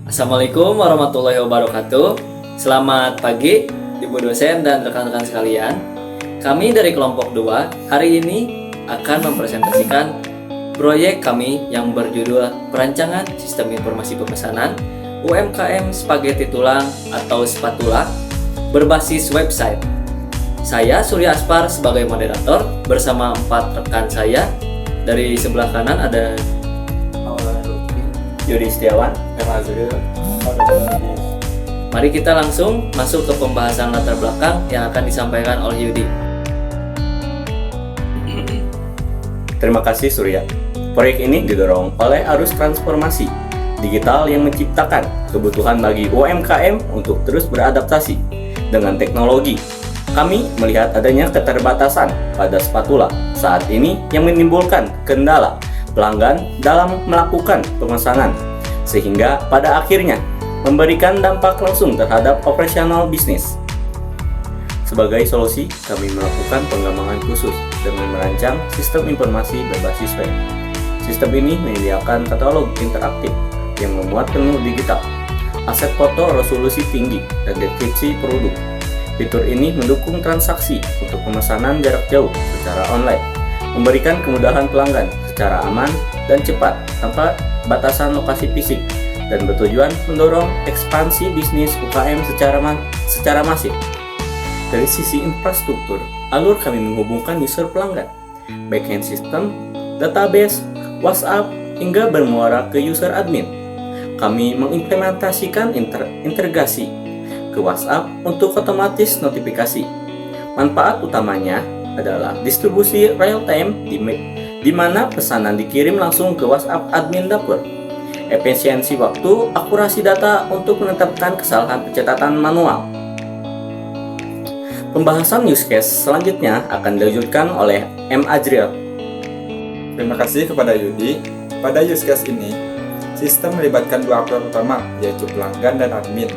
Assalamualaikum warahmatullahi wabarakatuh. Selamat pagi Ibu dosen dan rekan-rekan sekalian. Kami dari kelompok 2 hari ini akan mempresentasikan proyek kami yang berjudul Perancangan Sistem Informasi Pemesanan UMKM Spaghetti Tulang atau Spatula berbasis website. Saya Surya Aspar sebagai moderator bersama 4 rekan saya. Dari sebelah kanan ada Yudi Setiawan. Mari kita langsung masuk ke pembahasan latar belakang yang akan disampaikan oleh Yudi. Terima kasih Surya. Proyek ini didorong oleh arus transformasi digital yang menciptakan kebutuhan bagi UMKM untuk terus beradaptasi dengan teknologi. Kami melihat adanya keterbatasan pada spatula saat ini yang menimbulkan kendala pelanggan dalam melakukan pemesanan, sehingga pada akhirnya memberikan dampak langsung terhadap operasional bisnis. Sebagai solusi, kami melakukan pengembangan khusus dengan merancang sistem informasi berbasis web. Sistem ini menyediakan katalog interaktif yang memuat menu digital, aset foto resolusi tinggi, dan deskripsi produk. Fitur ini mendukung transaksi untuk pemesanan jarak jauh secara online, memberikan kemudahan pelanggan secara aman dan cepat tanpa batasan lokasi fisik, dan bertujuan mendorong ekspansi bisnis UKM secara masif. Dari sisi infrastruktur, alur kami menghubungkan user pelanggan, backend system, database, WhatsApp, hingga bermuara ke user admin. Kami mengimplementasikan integrasi ke WhatsApp untuk otomatis notifikasi. Manfaat utamanya adalah distribusi real-time di mana pesanan dikirim langsung ke WhatsApp admin dapur. Efisiensi waktu, akurasi data untuk menetapkan kesalahan pencatatan manual. Pembahasan use case selanjutnya akan dilanjutkan oleh M. Ajril. Terima kasih kepada Yudi. Pada use case ini, sistem melibatkan 2 aktor utama, yaitu pelanggan dan admin.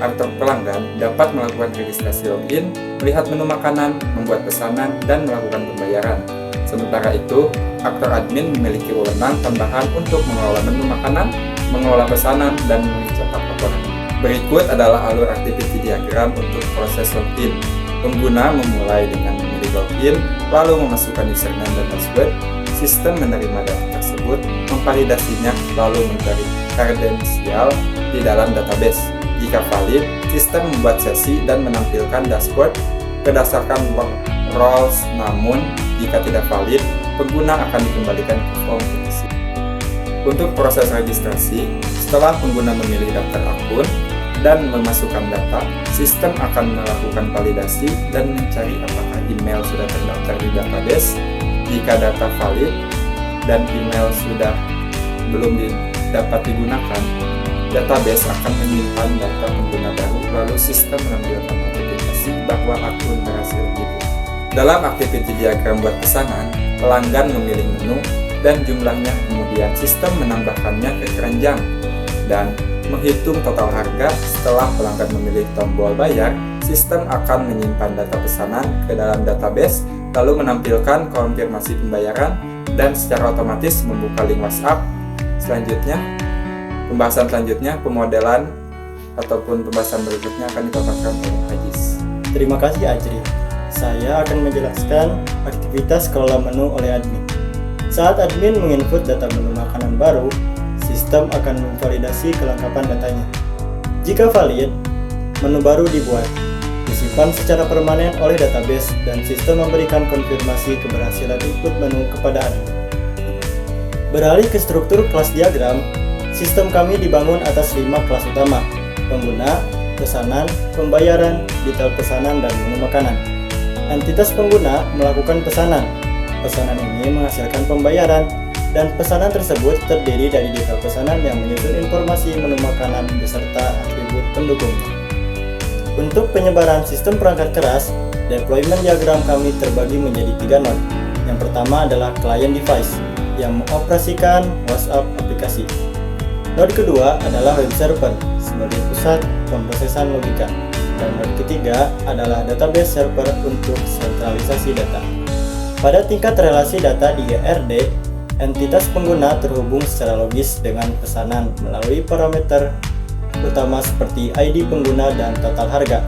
Aktor pelanggan dapat melakukan registrasi login, melihat menu makanan, membuat pesanan, dan melakukan pembayaran. Sementara itu, aktor admin memiliki wewenang tambahan untuk mengelola menu makanan, mengelola pesanan, dan mencetak laporan. Berikut adalah alur activity diagram untuk proses login. Pengguna memulai dengan memilih login, lalu memasukkan username dan password. Sistem menerima data tersebut, memvalidasinya, lalu mencari kredensial di dalam database. Jika valid, sistem membuat sesi dan menampilkan dashboard berdasarkan roles, namun jika tidak valid, pengguna akan dikembalikan ke form petisi. Untuk proses registrasi, setelah pengguna memilih daftar akun dan memasukkan data, sistem akan melakukan validasi dan mencari apakah email sudah terdaftar di database. Jika data valid dan email sudah belum dapat digunakan, database akan menyimpan data pengguna baru, lalu sistem menampilkan notifikasi bahwa akun berhasil dibuka. Dalam activity diagram buat pesanan, pelanggan memilih menu dan jumlahnya, kemudian sistem menambahkannya ke keranjang dan menghitung total harga. Setelah pelanggan memilih tombol bayar, sistem akan menyimpan data pesanan ke dalam database, lalu menampilkan konfirmasi pembayaran dan secara otomatis membuka link WhatsApp. Pembahasan selanjutnya, pemodelan ataupun pembahasan berikutnya akan dipaparkan oleh Ajis. Terima kasih Ajri. Saya akan menjelaskan aktivitas kelola menu oleh admin. Saat admin menginput data menu makanan baru, sistem akan memvalidasi kelengkapan datanya. Jika valid, menu baru dibuat, disimpan secara permanen oleh database, dan sistem memberikan konfirmasi keberhasilan input menu kepada admin. Beralih ke struktur kelas diagram, sistem kami dibangun atas 5 kelas utama: pengguna, pesanan, pembayaran, detail pesanan, dan menu makanan. Entitas pengguna melakukan pesanan. Pesanan ini menghasilkan pembayaran, dan pesanan tersebut terdiri dari detail pesanan yang menyusun informasi menu makanan beserta atribut pendukungnya. Untuk penyebaran sistem perangkat keras, deployment diagram kami terbagi menjadi 3 node. Yang pertama adalah client device yang mengoperasikan WhatsApp aplikasi. Node kedua adalah web server sebagai pusat pemrosesan logika. Dan node ketiga adalah database server untuk sentralisasi data. Pada tingkat relasi data di ERD, entitas pengguna terhubung secara logis dengan pesanan melalui parameter utama seperti ID pengguna dan total harga.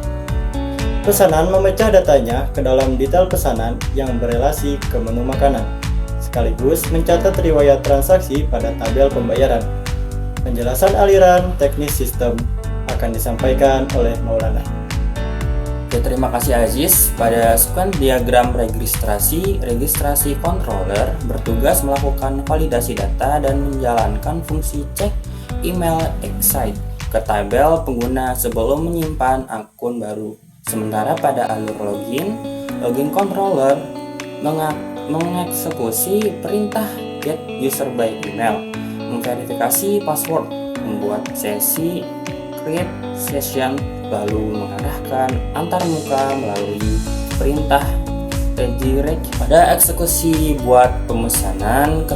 Pesanan memecah datanya ke dalam detail pesanan yang berelasi ke menu makanan, sekaligus mencatat riwayat transaksi pada tabel pembayaran. Penjelasan aliran teknis sistem akan disampaikan oleh Maulana. Oke, terima kasih Aziz. Pada sequence diagram registrasi controller bertugas melakukan validasi data dan menjalankan fungsi cek email excite ke tabel pengguna sebelum menyimpan akun baru. Sementara pada alur login controller mengeksekusi perintah get user by email, memverifikasi password, membuat sesi create session, lalu mengarahkan antarmuka melalui perintah redirect. Pada eksekusi buat pemesanan,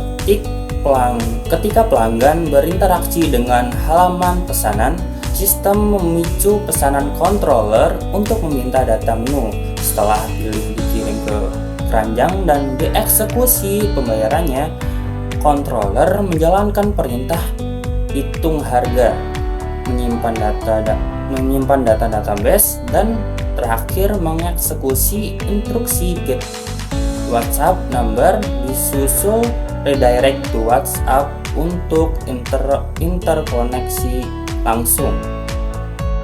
ketika pelanggan berinteraksi dengan halaman pesanan, sistem memicu pesanan controller untuk meminta data menu. Setelah pilih dikirim ke keranjang dan dieksekusi pembayarannya, controller menjalankan perintah hitung harga, menyimpan data database, dan terakhir mengeksekusi instruksi get WhatsApp number disusul redirect to WhatsApp untuk interkoneksi langsung.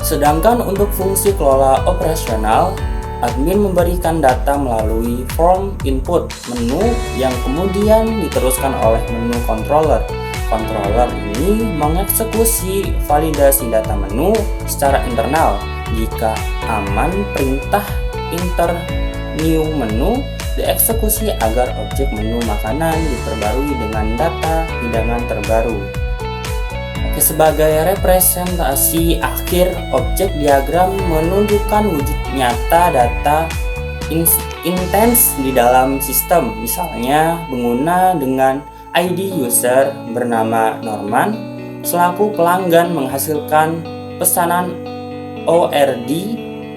Sedangkan untuk fungsi kelola operasional, admin memberikan data melalui form input menu yang kemudian diteruskan oleh menu controller. Controller ini mengeksekusi validasi data menu secara internal. Jika aman, perintah enter new menu dieksekusi agar objek menu makanan diperbarui dengan data hidangan terbaru. Sebagai representasi akhir, objek diagram menunjukkan wujud nyata data intens di dalam sistem. Misalnya, pengguna dengan ID user bernama Norman selaku pelanggan menghasilkan pesanan ORD.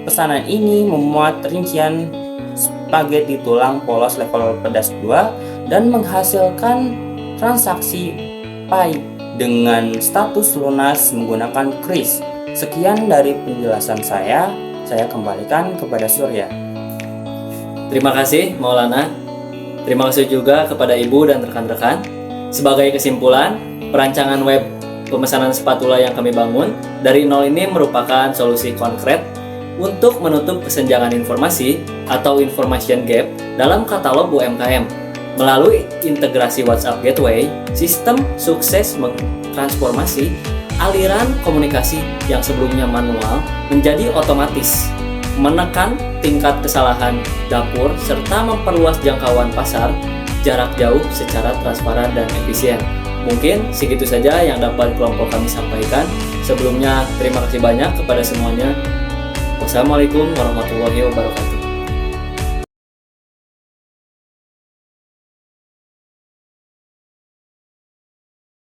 Pesanan ini memuat rincian spaghetti tulang polos level pedas 2 dan menghasilkan transaksi pay dengan status lunas menggunakan kris. Sekian dari penjelasan saya kembalikan kepada Surya. Terima kasih Maulana. Terima kasih juga kepada Ibu dan rekan-rekan. Sebagai kesimpulan, perancangan web pemesanan spatula yang kami bangun dari nol ini merupakan solusi konkret untuk menutup kesenjangan informasi atau information gap dalam katalog UMKM. Melalui integrasi WhatsApp Gateway, sistem sukses mentransformasi aliran komunikasi yang sebelumnya manual menjadi otomatis, menekan tingkat kesalahan dapur, serta memperluas jangkauan pasar jarak jauh secara transparan dan efisien. Mungkin segitu saja yang dapat kelompok kami sampaikan. Sebelumnya, terima kasih banyak kepada semuanya. Wassalamualaikum warahmatullahi wabarakatuh.